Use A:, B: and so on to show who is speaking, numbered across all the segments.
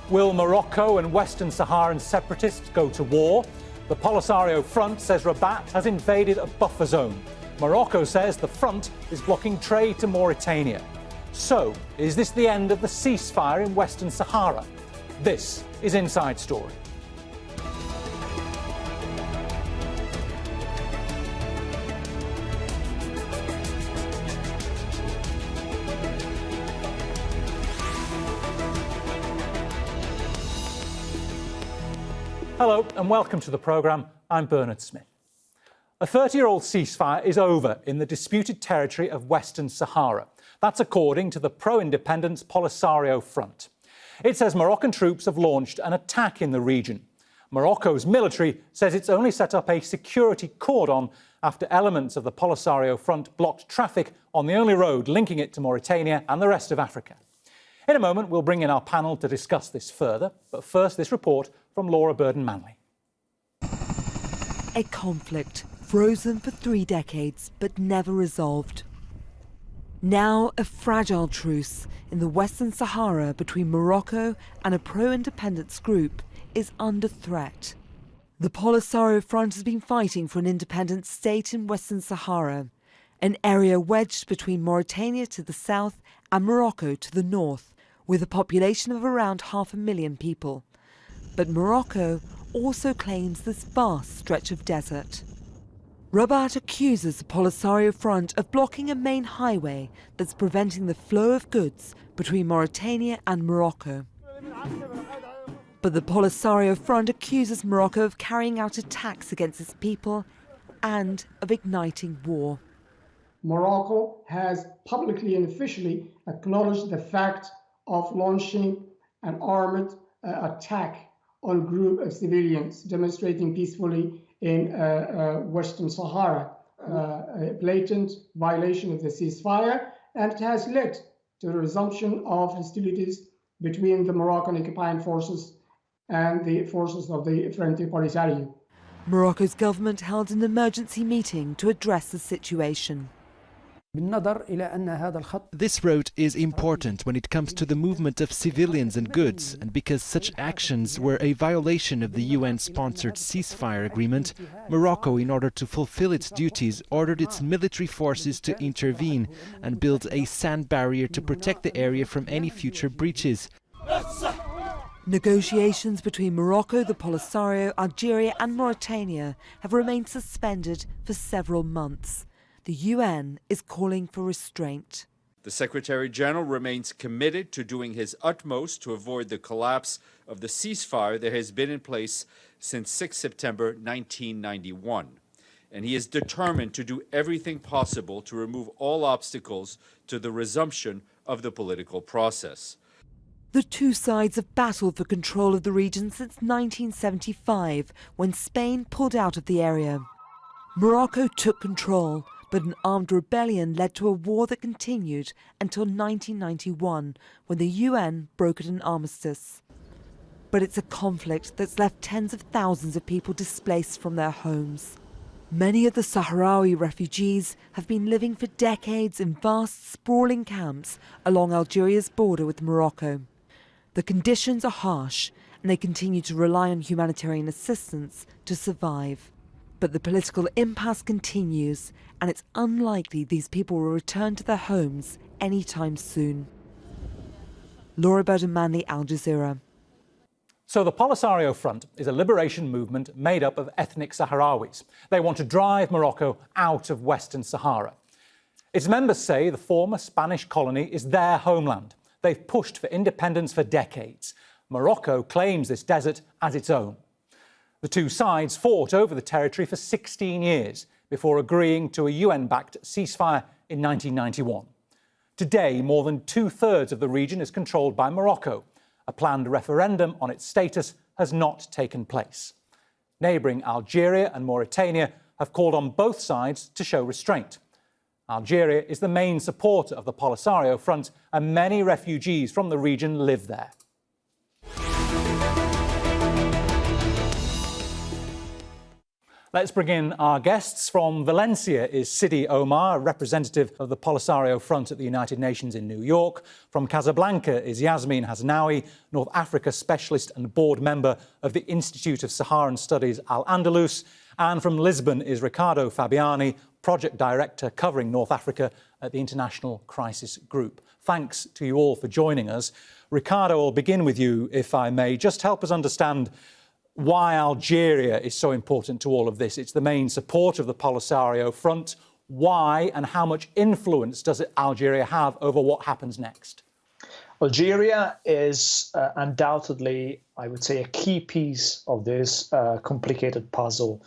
A: Will Morocco and Western Saharan separatists go to war? The Polisario front says Rabat has invaded a buffer zone. Morocco says the front is blocking trade to Mauritania. So, is this the end of the ceasefire in Western Sahara? This is Inside Story. Hello and welcome to the programme. I'm Bernard Smith. A 30-year-old ceasefire is over in the disputed territory of Western Sahara. That's according to the pro-independence Polisario front. It says Moroccan troops have launched an attack in the region. Morocco's military says it's only set up a security cordon after elements of the Polisario front blocked traffic on the only road linking it to Mauritania and the rest of Africa. In a moment, we'll bring in our panel to discuss this further. But first, this report from Laura Burden-Manley.
B: A conflict frozen for 3 decades but never resolved. Now a fragile truce in the Western Sahara between Morocco and a pro-independence group is under threat. The Polisario front has been fighting for an independent state in Western Sahara, an area wedged between Mauritania to the south and Morocco to the north, with a population of around 500,000 people. But Morocco also claims this vast stretch of desert. Rabat accuses the Polisario front of blocking a main highway that's preventing the flow of goods between Mauritania and Morocco. But the Polisario front accuses Morocco of carrying out attacks against its people and of igniting war.
C: Morocco has publicly and officially acknowledged the fact of launching an armed attack on a group of civilians demonstrating peacefully in Western Sahara, a blatant violation of the ceasefire, and it has led to the resumption of hostilities between the Moroccan occupying forces and the forces of the Frente Polisario.
B: Morocco's government held an emergency meeting to address the situation.
D: This road is important when it comes to the movement of civilians and goods, and because such actions were a violation of the UN-sponsored ceasefire agreement, Morocco, in order to fulfill its duties, ordered its military forces to intervene and build a sand barrier to protect the area from any future breaches.
B: Negotiations between Morocco, the Polisario, Algeria and Mauritania have remained suspended for several months. The UN is calling for restraint.
E: The Secretary-General remains committed to doing his utmost to avoid the collapse of the ceasefire that has been in place since 6 September 1991. And he is determined to do everything possible to remove all obstacles to the resumption of the political process.
B: The two sides have battled for control of the region since 1975, when Spain pulled out of the area. Morocco took control, but an armed rebellion led to a war that continued until 1991, when the UN brokered an armistice. But it's a conflict that's left tens of thousands of people displaced from their homes. Many of the Sahrawi refugees have been living for decades in vast, sprawling camps along Algeria's border with Morocco. The conditions are harsh, and they continue to rely on humanitarian assistance to survive. But the political impasse continues, and it's unlikely these people will return to their homes anytime soon. Laura Burden-Manley, Al Jazeera.
A: So the Polisario Front is a liberation movement made up of ethnic Sahrawis. They want to drive Morocco out of Western Sahara. Its members say the former Spanish colony is their homeland. They've pushed for independence for decades. Morocco claims this desert as its own. The two sides fought over the territory for 16 years before agreeing to a UN-backed ceasefire in 1991. Today, more than 2/3 of the region is controlled by Morocco. A planned referendum on its status has not taken place. Neighbouring Algeria and Mauritania have called on both sides to show restraint. Algeria is the main supporter of the Polisario front, and many refugees from the region live there. Let's bring in our guests. From Valencia is Sidi Omar, representative of the Polisario Front at the United Nations in New York. From Casablanca is Yasmine Hasnaoui, North Africa specialist and board member of the Institute of Saharan Studies Al-Andalus. And from Lisbon is Ricardo Fabiani, project director covering North Africa at the International Crisis Group. Thanks to you all for joining us. Ricardo, I'll begin with you, if I may. Just help us understand why Algeria is so important to all of this. It's the main supporter of the Polisario Front. Why and how much influence does Algeria have over what happens next?
F: Algeria is undoubtedly, I would say, a key piece of this complicated puzzle.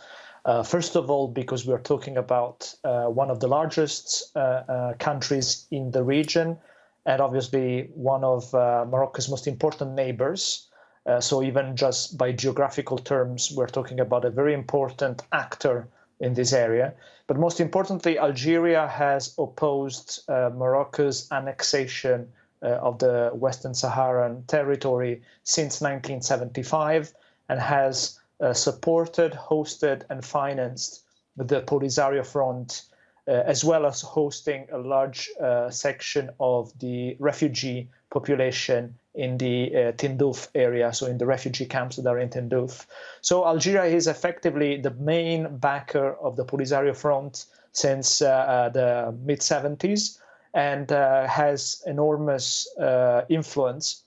F: First of all, because we are talking about one of the largest countries in the region, and obviously one of Morocco's most important neighbors. So even just by geographical terms, we're talking about a very important actor in this area. But most importantly, Algeria has opposed Morocco's annexation of the Western Saharan territory since 1975 and has supported, hosted and financed the Polisario Front, as well as hosting a large section of the refugee population in the Tindouf area, so in the refugee camps that are in Tindouf. So Algeria is effectively the main backer of the Polisario Front since the mid-70s and has enormous influence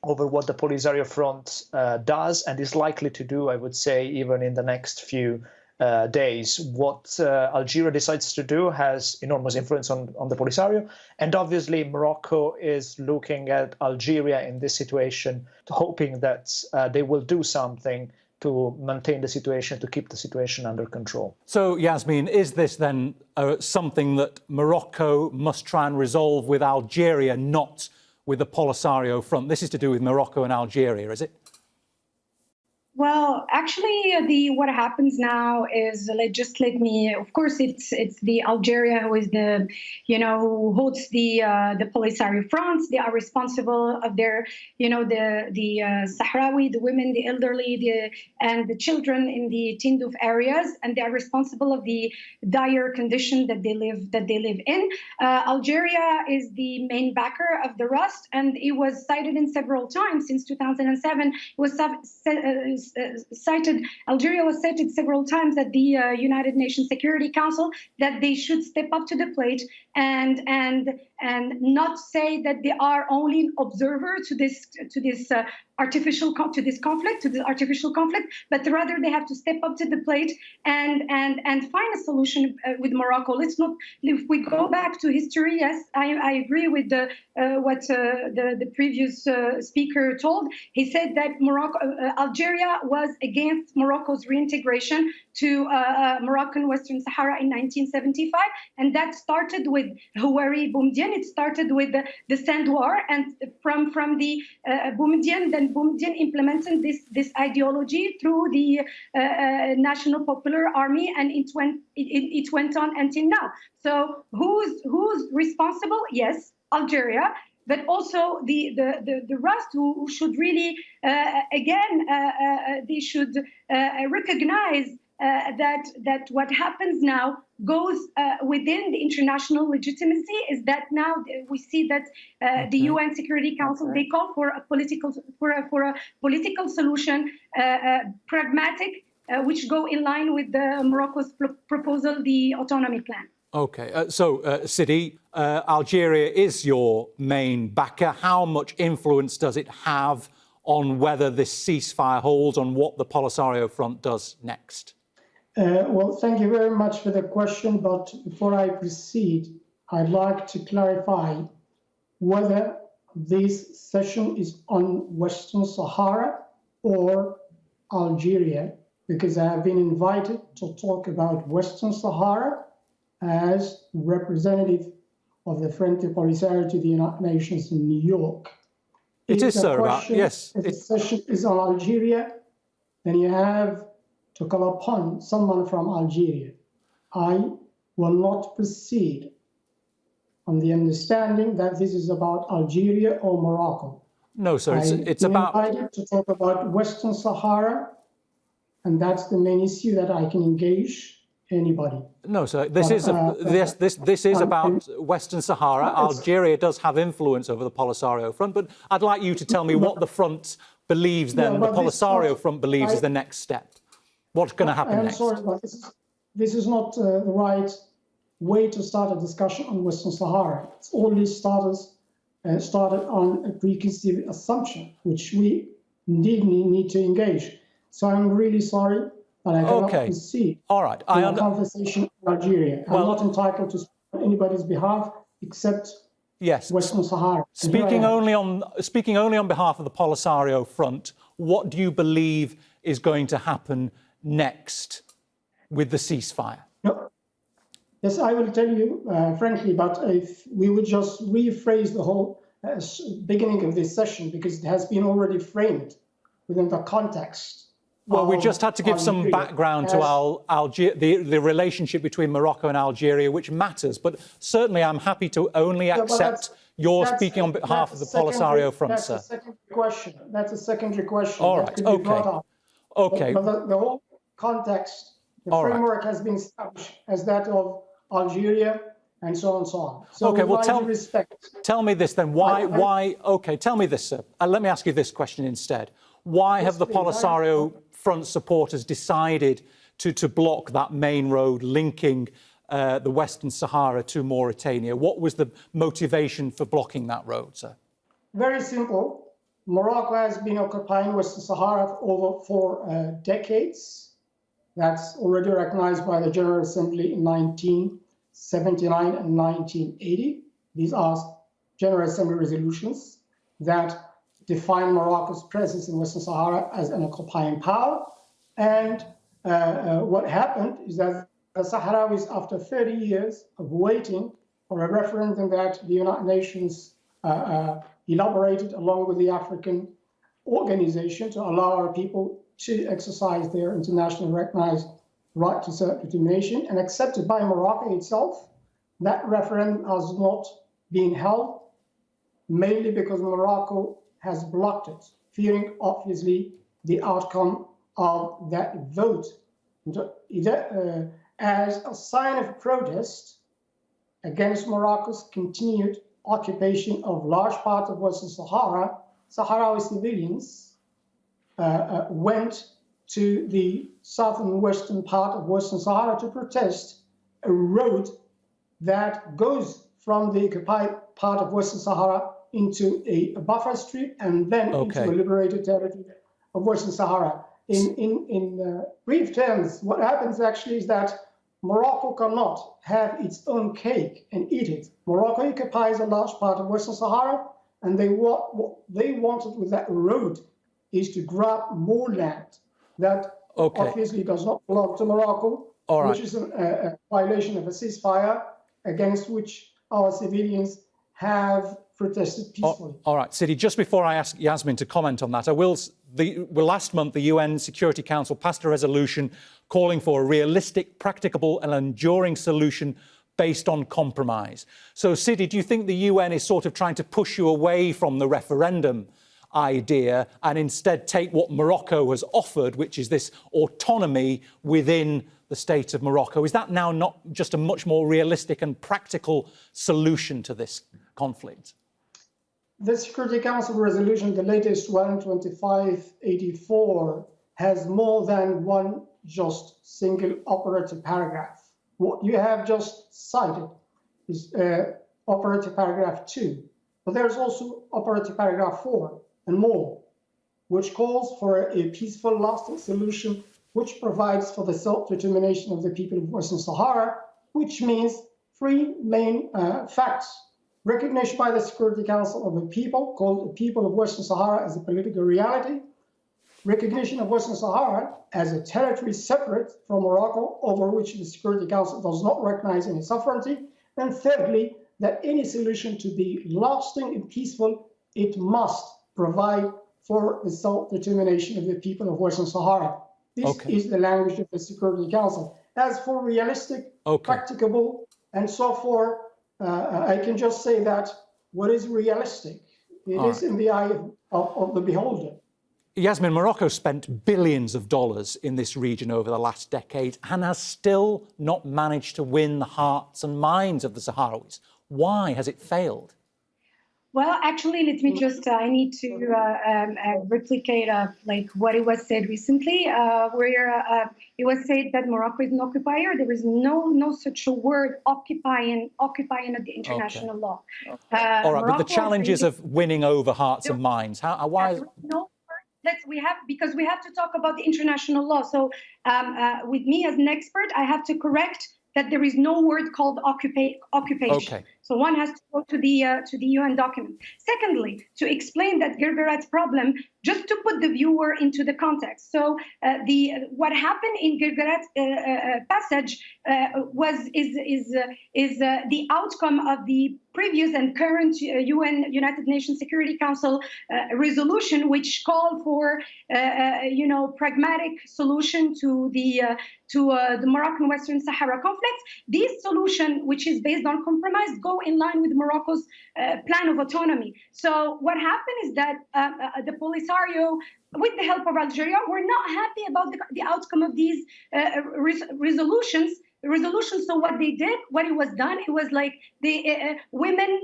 F: over what the Polisario Front does and is likely to do, I would say, even in the next few days. What Algeria decides to do has enormous influence on the Polisario, and obviously Morocco is looking at Algeria in this situation, hoping that they will do something to maintain the situation, to keep the situation under control.
A: So, Yasmine, is this then something that Morocco must try and resolve with Algeria, not with the Polisario Front? This is to do with Morocco and Algeria, is it?
G: Well, actually, what happens now is, let me. Of course, it's the Algeria who is who holds the Polisario Front. They are responsible of their, the Sahrawi, the women, the elderly, and the children in the Tindouf areas, and they are responsible of the dire condition that they live in. Algeria is the main backer of the rust, and it was cited in several times since 2007. It was Algeria was cited several times at the United Nations Security Council that they should step up to the plate and not say that they are only an observer to this artificial conflict, but rather they have to step up to the plate and find a solution with Morocco. Let's not. If we go back to history, yes, I agree with what the previous speaker told. He said that Algeria was against Morocco's reintegration to Moroccan Western Sahara in 1975, and that started with Houari Boumediene. It started with the Sand War, and from the Boumediene, then Boumediene implemented this ideology through the National Popular Army, and it went on until now. So who's responsible? Yes, Algeria, but also the rest who should really they should recognize that what happens now goes within the international legitimacy. Is that now we see that the UN Security Council, they call for a political solution, pragmatic, which go in line with Morocco's proposal, the autonomy plan.
A: Okay, so Sidi, Algeria is your main backer. How much influence does it have on whether this ceasefire holds, on what the Polisario Front does next?
C: Well, thank you very much for the question, but before I proceed, I'd like to clarify whether this session is on Western Sahara or Algeria, because I have been invited to talk about Western Sahara as representative of the Frente Polisario to the United Nations in New York.
A: It is, sir. Yes.
C: If the session is on Algeria, then you have to call upon someone from Algeria. I will not proceed on the understanding that this is about Algeria or Morocco.
A: No, sir. It's
C: I'm
A: about.
C: invited to talk about Western Sahara and that's the main issue that I can engage anybody.
A: No, sir. This is about Western Sahara. Algeria does have influence over the Polisario front, but I'd like you to tell me what the front believes. Then the Polisario front believes is the next step. What's going to happen next?
C: I'm sorry, but this is not the right way to start a discussion on Western Sahara. It's already started on a preconceived assumption, which we indeed need to engage. So I'm really sorry, but I cannot concede a conversation in Algeria. I'm not entitled to speak on anybody's behalf except Western Sahara.
A: Speaking only on behalf of the Polisario front, what do you believe is going to happen next with the ceasefire?
C: Yes, I will tell you frankly, but if we would just rephrase the whole beginning of this session, because it has been already framed within the context.
A: Well, we just had to give some background to the relationship between Morocco and Algeria, which matters. But certainly I'm happy to only accept your speaking on behalf of the Polisario front, sir.
C: That's a secondary question. That's a secondary question.
A: All right, okay.
C: But the whole context, the framework has been established as that of Algeria and so on and so on. So
A: tell me this then. Why? Okay, tell me this, sir. Let me ask you this question instead. Why have the Polisario front supporters decided to block that main road linking the Western Sahara to Mauritania? What was the motivation for blocking that road, sir?
C: Very simple. Morocco has been occupying Western Sahara for over 4 decades. That's already recognized by the General Assembly in 1979 and 1980. These are General Assembly resolutions that define Morocco's presence in Western Sahara as an occupying power. And what happened is that the Sahrawis, after 30 years of waiting for a referendum that the United Nations elaborated along with the African organization to allow our people to exercise their internationally recognized right to self-determination and accepted by Morocco itself, that referendum has not been held, mainly because Morocco has blocked it, fearing obviously the outcome of that vote. As a sign of protest against Morocco's continued occupation of large parts of Western Sahara, Sahrawi civilians went to the southern western part of Western Sahara to protest a road that goes from the occupied part of Western Sahara into a buffer strip and then into the liberated territory of Western Sahara. In brief terms, what happens actually is that Morocco cannot have its own cake and eat it. Morocco occupies a large part of Western Sahara, and what they wanted with that road is to grab more land that obviously does not belong to Morocco, which is a violation of a ceasefire against which our civilians have protested peacefully.
A: All right, Sidi, just before I ask Yasmine to comment on that, last month the UN Security Council passed a resolution calling for a realistic, practicable and enduring solution based on compromise. So, Sidi, do you think the UN is sort of trying to push you away from the referendum idea and instead take what Morocco has offered, which is this autonomy within the state of Morocco? Is that now not just a much more realistic and practical solution to this conflict?
C: The Security Council resolution, the latest one, 2584, has more than one just single operative paragraph. What you have just cited is operative paragraph 2, but there's also operative paragraph 4 and more, which calls for a peaceful, lasting solution, which provides for the self-determination of the people of Western Sahara, which means 3 main facts. Recognition by the Security Council of a people called the people of Western Sahara as a political reality, recognition of Western Sahara as a territory separate from Morocco, over which the Security Council does not recognize any sovereignty, and thirdly, that any solution to be lasting and peaceful, it must provide for the self-determination of the people of Western Sahara. This is the language of the Security Council. As for realistic, practicable, and so forth, I can just say that what is realistic, it is in the eye of the beholder.
A: Yasmine, Morocco spent billions of dollars in this region over the last decade and has still not managed to win the hearts and minds of the Sahrawis. Why has it failed?
G: Well, actually, let me just, I need to replicate like what it was said recently, where it was said that Morocco is an occupier. There is no such a word, occupying at the international law.
A: All right, Morocco, but the challenges of winning over hearts and minds, why is...
G: Because we have to talk about the international law. So with me as an expert, I have to correct that there is no word called occupation.
A: Okay.
G: So one has to go to the UN document. Secondly, to explain that Guerguerat's problem, just to put the viewer into the context. So what happened in Guerguerat's passage is the outcome of the previous and current United Nations Security Council resolution, which called for pragmatic solution to the Moroccan Western Sahara conflict. This solution, which is based on compromise, go in line with Morocco's plan of autonomy. So what happened is that the Polisario, with the help of Algeria, were not happy about the outcome of these resolutions. So what they did, what it was done, it was like the women,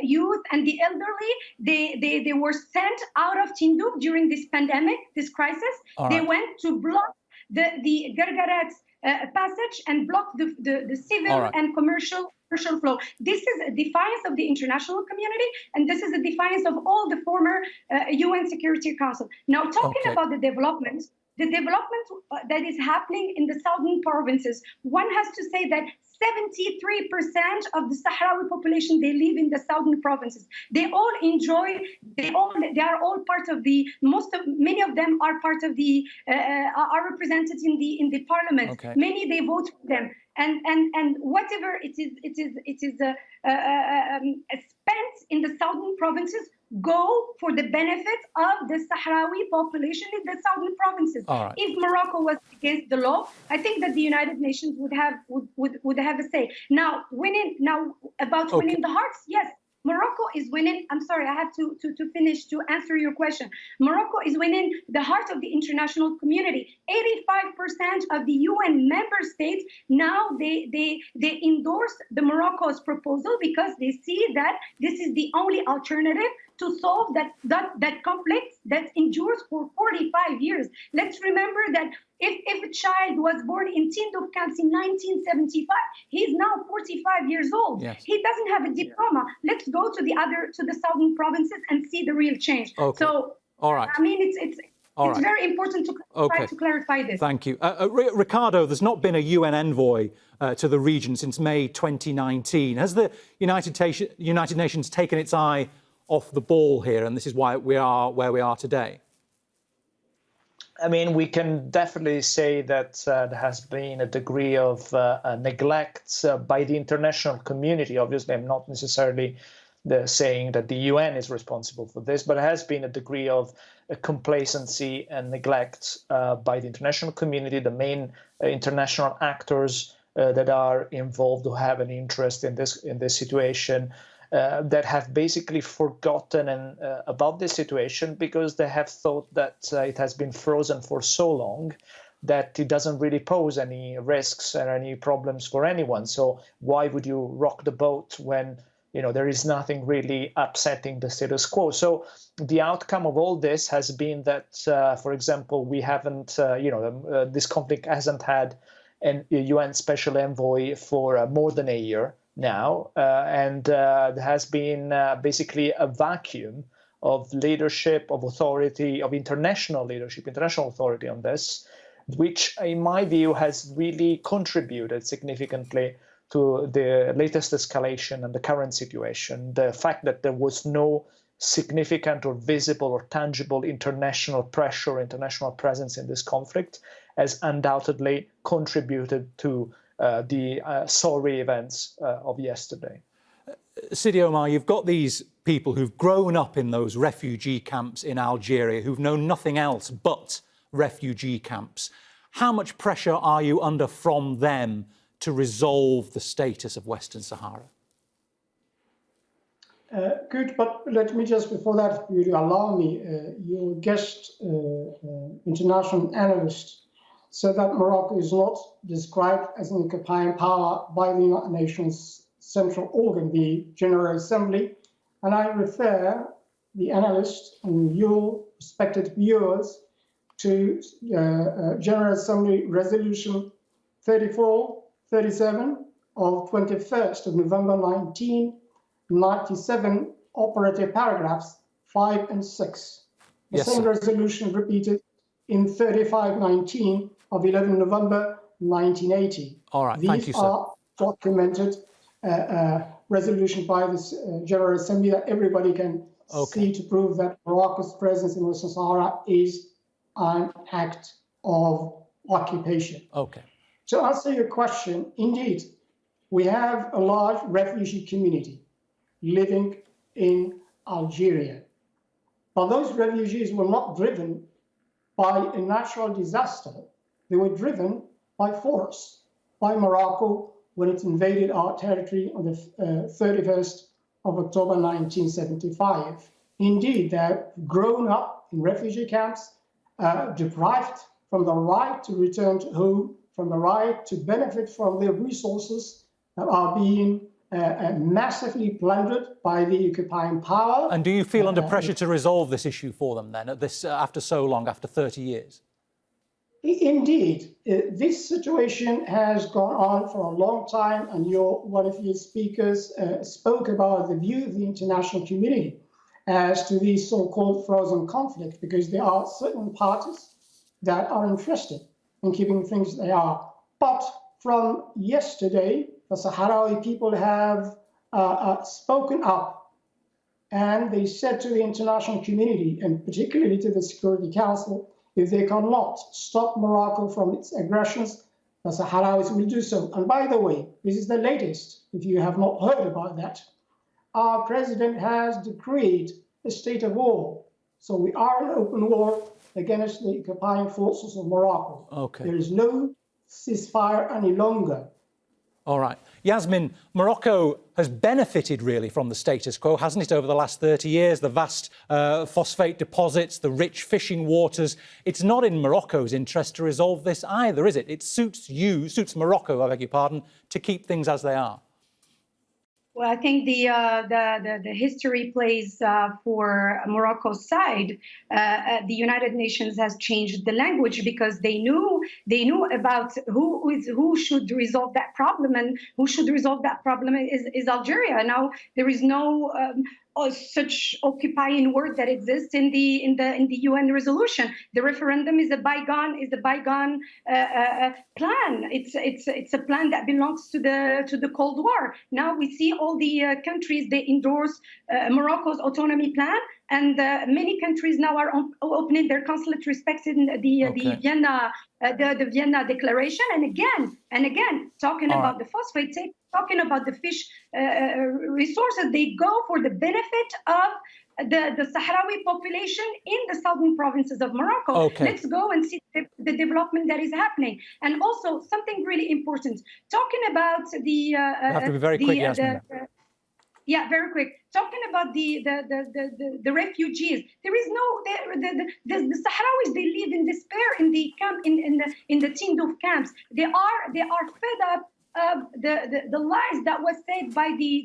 G: youth, and the elderly, they were sent out of Tindouf during this pandemic, this crisis.
A: Right.
G: They went to block the Guerguerat's passage and block the civil and commercial flow. This is a defiance of the international community, and this is a defiance of all the former UN Security Council. Now, talking about the development that is happening in the southern provinces, one has to say that 73% of the Sahrawi population, they live in the southern provinces. They all enjoy, they are all part of many of them are part of are represented in the parliament.
A: Okay.
G: Many, they vote for them. And whatever it is spent in the southern provinces go for the benefit of the Sahrawi population in the southern provinces.
A: Right.
G: If Morocco was against the law, I think that the United Nations would have a say. Now, winning the hearts, yes. Morocco is winning. I'm sorry, I have to finish to answer your question. Morocco is winning the heart of the international community. 85% of the UN member states now they endorse the Morocco's proposal because they see that this is the only alternative to solve that conflict that endures for 45 years. Let's remember that if a child was born in Tindouf camps in 1975, he's now 45 years old.
A: Yes.
G: He doesn't have a diploma. Let's go to the southern provinces and see the real change.
A: Okay.
G: So,
A: all right.
G: I mean, it's very important to clarify this.
A: Thank you. Ricardo, there's not been a UN envoy to the region since May 2019. Has the United Nations taken its eye off the ball here, and this is why we are where we are today?
F: I mean, we can definitely say that there has been a degree of neglect by the international community. Obviously, I'm not necessarily saying that the UN is responsible for this, but there has been a degree of complacency and neglect by the international community, the main international actors that are involved who have an interest in this situation. That have basically forgotten about this situation because they have thought that it has been frozen for so long that it doesn't really pose any risks or any problems for anyone. So why would you rock the boat when there is nothing really upsetting the status quo? So the outcome of all this has been that, for example, we haven't, this conflict hasn't had a UN special envoy for more than a year now, and there has been basically a vacuum of leadership, of authority, of international leadership, international authority on this, which in my view has really contributed significantly to the latest escalation and the current situation. The fact that there was no significant or visible or tangible international pressure, international presence in this conflict has undoubtedly contributed to the sorry events of yesterday.
A: Sidi Omar, you've got these people who've grown up in those refugee camps in Algeria, who've known nothing else but refugee camps. How much pressure are you under from them to resolve the status of Western Sahara?
C: Good, but let me just, before that, if you allow me, your guest, international analyst, said that Morocco is not described as an occupying power by the United Nations central organ, the General Assembly, and I refer the analyst and your respected viewers to General Assembly Resolution 3437 of 21st of November 1997, operative paragraphs 5 and 6. The
A: Yes,
C: same
A: sir.
C: resolution repeated in 3519 of 11 November 1980.
A: All right, thank you,
C: These
A: sir.
C: are documented resolution by the General Assembly that everybody can see to prove that Morocco's presence in Western Sahara is an act of occupation.
A: Okay.
C: To answer your question, indeed, we have a large refugee community living in Algeria. But those refugees were not driven by a natural disaster. They were driven by force, by Morocco when it invaded our territory on the 31st of October 1975. Indeed, they've grown up in refugee camps, deprived from the right to return to home, from the right to benefit from their resources that are being massively plundered by the occupying power.
A: And do you feel under pressure to resolve this issue for them then, at this, after so long, after 30 years?
C: Indeed, this situation has gone on for a long time, and one of your speakers spoke about the view of the international community as to the so-called frozen conflict, because there are certain parties that are interested in keeping things they are. But from yesterday, the Sahrawi people have spoken up, and they said to the international community, and particularly to the Security Council, if they cannot stop Morocco from its aggressions, the Sahrawis will do so. And by the way, this is the latest, if you have not heard about that. Our president has decreed a state of war. So we are in open war against the occupying forces of Morocco.
A: Okay.
C: There is no ceasefire any longer.
A: All right. Yasmine, Morocco has benefited really from the status quo, hasn't it, over the last 30 years? The vast phosphate deposits, the rich fishing waters. It's not in Morocco's interest to resolve this either, is it? It suits Morocco, I beg your pardon, to keep things as they are.
G: Well, I think the history plays for Morocco's side. The United Nations has changed the language because they knew about who should resolve that problem, and who should resolve that problem is Algeria. Now there is no such occupying word that exists in the UN resolution. The referendum is a bygone plan. It's a plan that belongs to the Cold War. Now we see all the countries, they endorse Morocco's autonomy plan, and many countries now are opening their consulate respecting the Vienna Declaration, and again talking about the phosphate, talking about the fish resources. They go for the benefit of the Sahrawi population in the southern provinces of Morocco.
A: Okay.
G: Let's go and see the development that is happening. And also something really important, talking about the
A: You have to be very quick, Yasmine.
G: Yeah, very quick. Talking about the refugees, there is no the Sahrawis. They live in despair in the camp in the Tindouf camps. They are fed up of the lies that was said by the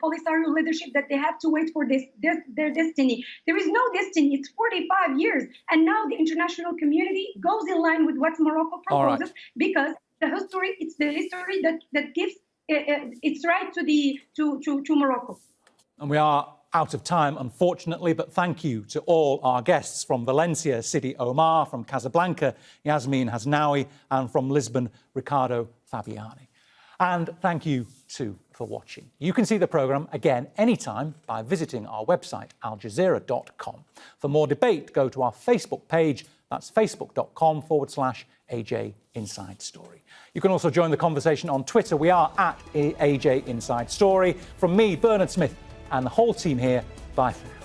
G: Polisario leadership that they have to wait for their destiny. There is no destiny. It's 45 years, and now the international community goes in line with what Morocco proposes, because it's the history that gives its right to Morocco.
A: And we are out of time, unfortunately, but thank you to all our guests from Valencia, Sidi Omar, from Casablanca, Yasmine Hasnaoui, and from Lisbon, Ricardo Fabiani. And thank you, too, for watching. You can see the programme again anytime by visiting our website, aljazeera.com. For more debate, go to our Facebook page. That's facebook.com/AJ Inside Story. You can also join the conversation on Twitter. We are at AJ Inside Story. From me, Bernard Smith, and the whole team here, bye for now.